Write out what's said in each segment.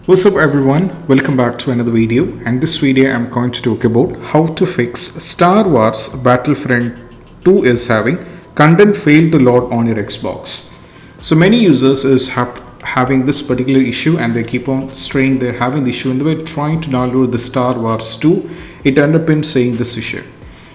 What's up everyone, welcome back to another video, and this video I'm going to talk about how to fix Star Wars Battlefront 2 is having content fail to load on your Xbox. So many users is having this particular issue and they keep on saying they're having the issue and they were trying to download the Star Wars 2. It ended up in saying this issue.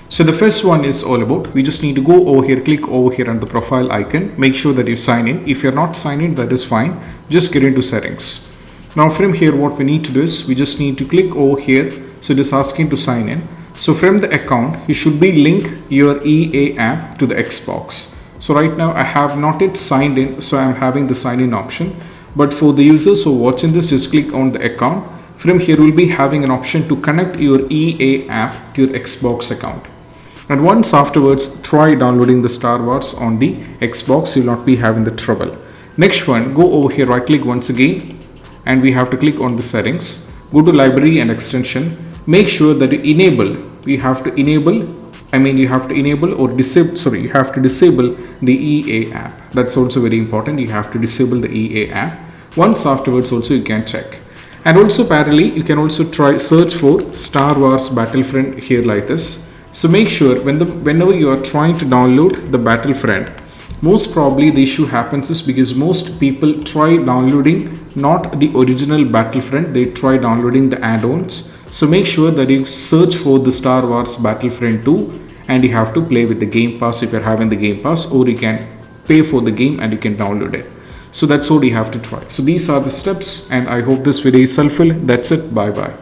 So the first one is all about, we just need to go over here, click over here on the profile icon, make sure that you sign in. If you're not signed in, that is fine, just get into settings. Now from here what we need to do is we just need to click over here. So it is asking to sign in. So from the account you should be link your EA app to the Xbox. So right now I have not yet signed in, so I'm having the sign in option. But for the users who are watching this, just click on the account. From here we'll be having an option to connect your EA app to your Xbox account. And once afterwards try downloading the Star Wars on the Xbox, you'll not be having the trouble. Next one, go over here, right click once again, and we have to click on the settings, go to library and extension, make sure that you enable, you have to disable the EA app. That's also very important. You have to disable the EA app. Once afterwards also you can check. And also parallelly you can also try search for Star Wars Battlefront here like this. So make sure whenever you are trying to download the Battlefront, most probably the issue happens is because most people try downloading not the original Battlefront, they try downloading the add-ons. So make sure that you search for the Star Wars Battlefront 2 and you have to play with the Game Pass if you're having the Game Pass, or you can pay for the game and you can download it. So that's what you have to try. So these are the steps, and I hope this video is helpful. That's it. Bye bye.